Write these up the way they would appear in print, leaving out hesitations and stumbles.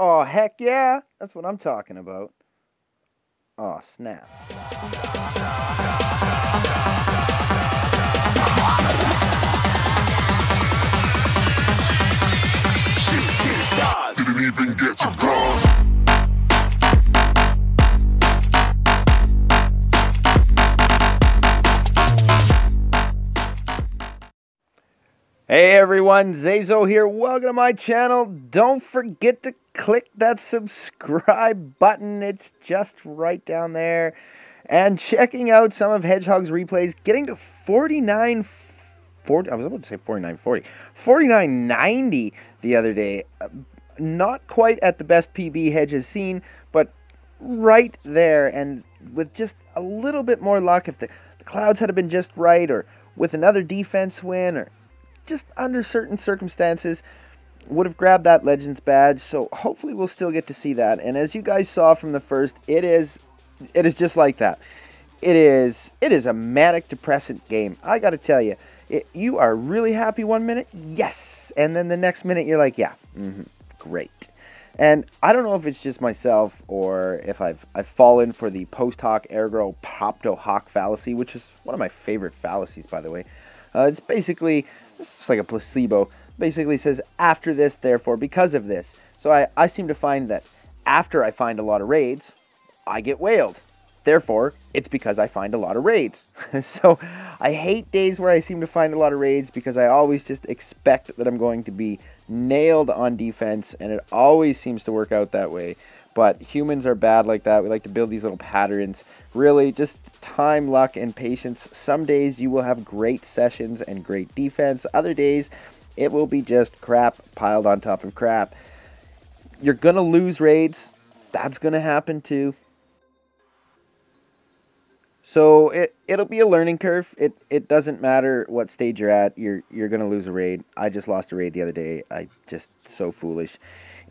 Oh, heck yeah. That's what I'm talking about. Oh, snap. Didn't even get to cross. Hey everyone, ZaiZoe here. Welcome to my channel. Don't forget to click that subscribe button. It's just right down there. And checking out some of Hedgehog's replays, getting to 4940. I was about to say 4940. 4990 the other day. Not quite at the best PB Hedge has seen, but right there. And with just a little bit more luck, if the clouds had been just right, or with another defense win, or just under certain circumstances, would have grabbed that Legends badge. So hopefully we'll still get to see that. And as you guys saw from the first, it is just like that. It is a manic depressant game. I got to tell you, you are really happy one minute, yes, and then the next minute you're like, yeah, great. And I don't know if it's just myself or if I've fallen for the post hoc ergo propto hoc fallacy, which is one of my favorite fallacies, by the way. It's basically, it's just like a placebo. Basically says after this, therefore because of this. So I seem to find that after I find a lot of raids, I get whaled. Therefore, it's because I find a lot of raids. So I hate days where I seem to find a lot of raids because I always just expect that I'm going to be nailed on defense, and it always seems to work out that way. But humans are bad like that. We like to build these little patterns. Really, just time, luck, and patience. Some days you will have great sessions and great defense. Other days, it will be just crap piled on top of crap. You're going to lose raids. That's going to happen too. So it'll be a learning curve. It doesn't matter what stage you're at. You're going to lose a raid. I just lost a raid the other day. I just so foolish.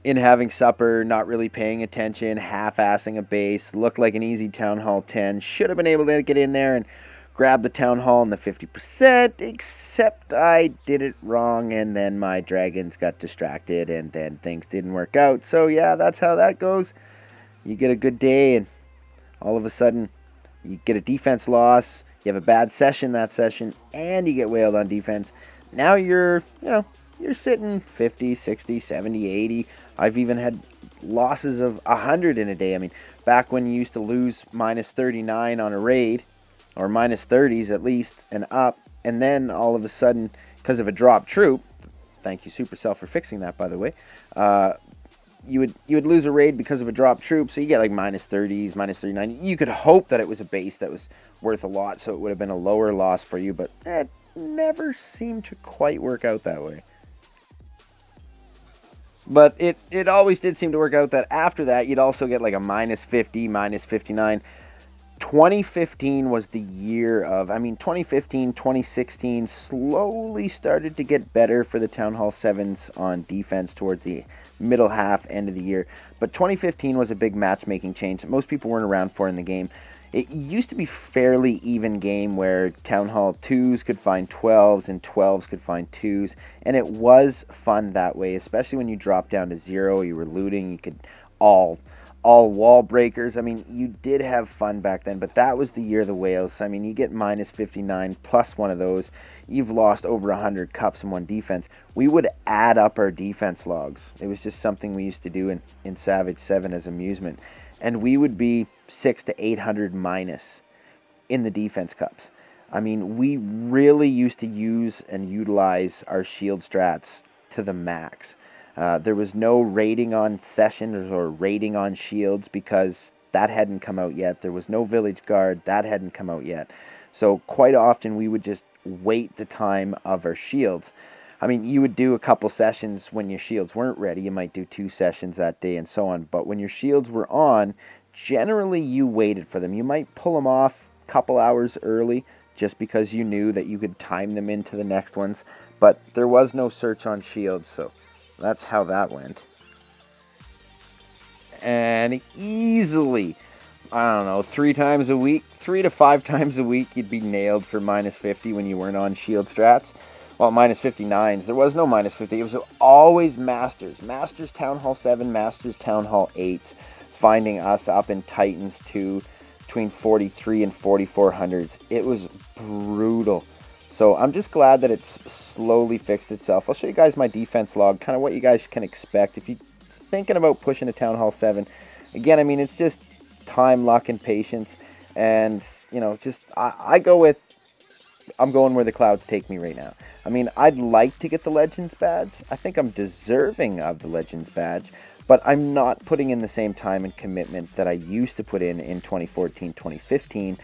In having supper, not really paying attention, half-assing a base, looked like an easy Town Hall 10. Should have been able to get in there and grab the Town Hall in the 50%, except I did it wrong, and then my dragons got distracted, and then things didn't work out. So yeah, that's how that goes. You get a good day, and all of a sudden, you get a defense loss, you have a bad session that session, and you get whaled on defense. Now you're sitting 50, 60, 70, 80. I've even had losses of 100 in a day. I mean, back when you used to lose minus 39 on a raid, or minus 30s at least, and up, and then all of a sudden, because of a drop troop, thank you Supercell for fixing that, by the way, you would lose a raid because of a drop troop, so you get like minus 30s, minus 39. You could hope that it was a base that was worth a lot, so it would have been a lower loss for you, but it never seemed to quite work out that way. But it always did seem to work out that after that, you'd also get like a minus 50, minus 59. 2015 was the year of, 2015, 2016 slowly started to get better for the Town Hall 7s on defense towards the middle half, end of the year. But 2015 was a big matchmaking change that most people weren't around for in the game. It used to be fairly even game where Town Hall 2s could find 12s and 12s could find 2s. And it was fun that way, especially when you dropped down to 0, you were looting, you could all wall breakers. I mean, you did have fun back then, but that was the year of the whales. I mean, you get minus 59 plus one of those. You've lost over 100 cups in one defense. We would add up our defense logs. It was just something we used to do in Savage 7 as amusement. And we would be 600 to 800 minus in the defense cups. I mean, we really used to use and utilize our shield strats to the max. There was no rating on sessions or rating on shields because that hadn't come out yet. There was no village guard. That hadn't come out yet. So quite often we would just wait the time of our shields. I mean, you would do a couple sessions when your shields weren't ready. You might do 2 sessions that day and so on. But when your shields were on, generally you waited for them. You might pull them off a couple hours early just because you knew that you could time them into the next ones. But there was no search on shields, so that's how that went. And easily, I don't know, 3 times a week, 3 to 5 times a week, you'd be nailed for minus 50 when you weren't on shield strats. well, minus 59s. There was no minus 50. It was always Masters. Masters Town Hall 7, Masters Town Hall 8s, finding us up in Titans 2 between 43 and 4400s. It was brutal. So I'm just glad that it's slowly fixed itself. I'll show you guys my defense log, kind of what you guys can expect if you're thinking about pushing a Town Hall 7. Again, I mean, it's just time, luck, and patience. And, you know, just I go with, I'm going where the clouds take me right now. I mean, I'd like to get the Legends badge. I think I'm deserving of the Legends badge, but I'm not putting in the same time and commitment that I used to put in 2014, 2015.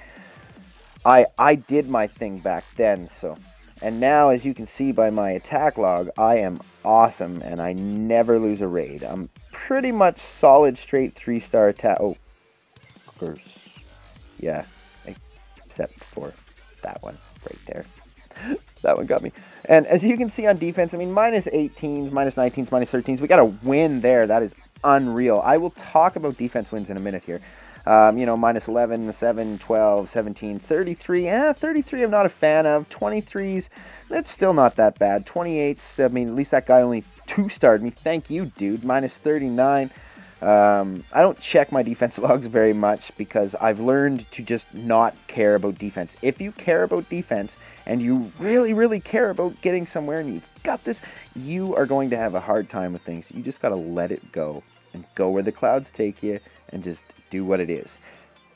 I did my thing back then, so. And now, as you can see by my attack log, I am awesome, and I never lose a raid. I'm pretty much solid straight 3-star attack. Oh, of course. Yeah, except for that one right there. That one got me. And as you can see on defense, I mean, minus 18s, minus 19s, minus 13s. We got a win there. That is unreal. I will talk about defense wins in a minute here. You know, minus 11, 7, 12, 17, 33. 33 I'm not a fan of. 23s, that's still not that bad. 28s, I mean, at least that guy only 2-starred me. Thank you, dude. Minus 39. I don't check my defense logs very much because I've learned to just not care about defense. If you care about defense and you really, really care about getting somewhere and you've got this, you are going to have a hard time with things. You just got to let it go and go where the clouds take you and just do what it is.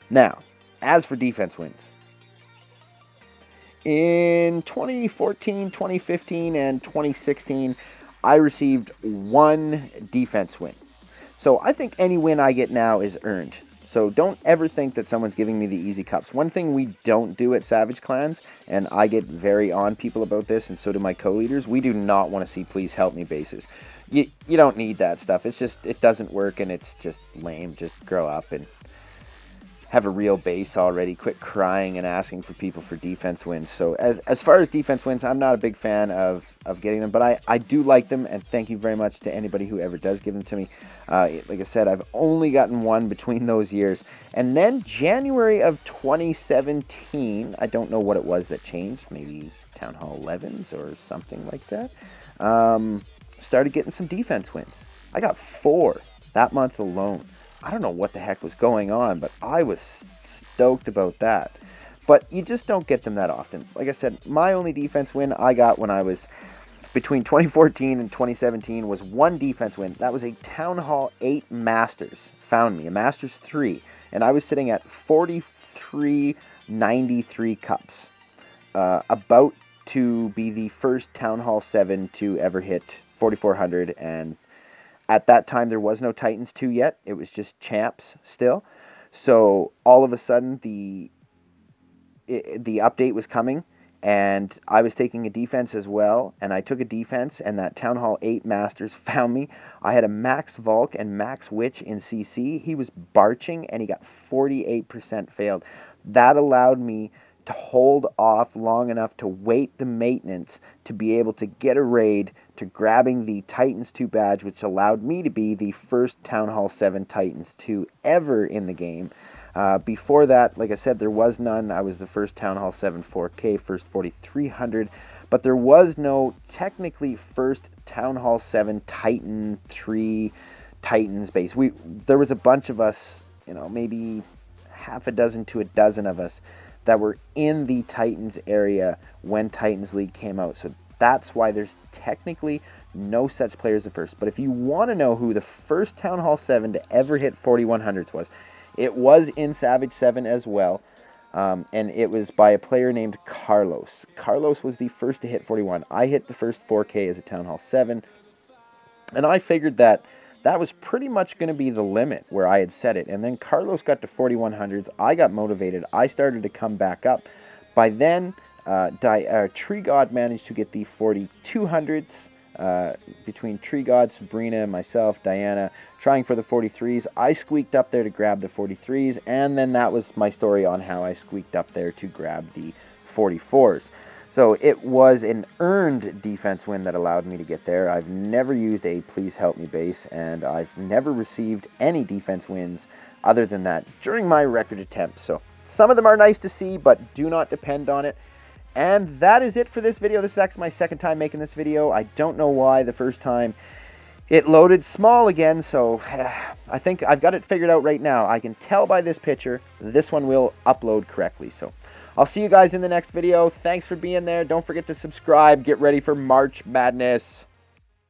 Now, as for defense wins, in 2014, 2015, and 2016, I received one defense win. So I think any win I get now is earned. So don't ever think that someone's giving me the easy cups. One thing we don't do at Savage Clans, and I get very on people about this, and so do my co-leaders, we do not want to see please help me bases. You don't need that stuff. It's just, it doesn't work, and it's just lame. Just grow up and have a real base already. Quit crying and asking for people for defense wins. So as far as defense wins, I'm not a big fan of getting them, but I do like them, and thank you very much to anybody who ever does give them to me. Like I said, I've only gotten one between those years. And then January of 2017, I don't know what it was that changed, maybe Town Hall 11s or something like that, started getting some defense wins. I got 4 that month alone. I don't know what the heck was going on, but I was stoked about that. But you just don't get them that often. Like I said, my only defense win I got when I was between 2014 and 2017 was one defense win. That was a Town Hall 8 Masters. Found me, a Masters 3. And I was sitting at 4393 cups. About to be the first Town Hall 7 to ever hit 4400, and at that time, there was no Titans 2 yet. It was just Champs still. So all of a sudden, the update was coming, and I was taking a defense as well. And I took a defense, and that Town Hall 8 Masters found me. I had a Max Volk and Max Witch in CC. He was barching, and he got 48% failed. That allowed me to hold off long enough to wait the maintenance to be able to get a raid to grabbing the Titans 2 badge, which allowed me to be the first Town Hall 7 Titans 2 ever in the game. Before that, like I said, there was none. I was the first Town Hall 7 4K, first 4300, but there was no technically first Town Hall 7 Titan 3 Titans base. There was a bunch of us, you know, maybe half a dozen to a dozen of us that were in the Titans area when Titans League came out. So that's why there's technically no such player as the first. But if you want to know who the first Town Hall 7 to ever hit 4100s was, it was in Savage 7 as well. And it was by a player named Carlos. Carlos was the first to hit 41. I hit the first 4K as a Town Hall 7. And I figured that that was pretty much going to be the limit where I had set it. And then Carlos got to 4100s. I got motivated. I started to come back up. By then, Tree God managed to get the 4200s. Between Tree God, Sabrina, myself, Diana, trying for the 43s. I squeaked up there to grab the 43s. And then that was my story on how I squeaked up there to grab the 44s. So it was an earned defense win that allowed me to get there. I've never used a please help me base, and I've never received any defense wins other than that during my record attempts. So some of them are nice to see, but do not depend on it. And that is it for this video. This is actually my second time making this video. I don't know why the first time it loaded small again, so I think I've got it figured out right now. I can tell by this picture this one will upload correctly. So I'll see you guys in the next video. Thanks for being there. Don't forget to subscribe. Get ready for March Madness.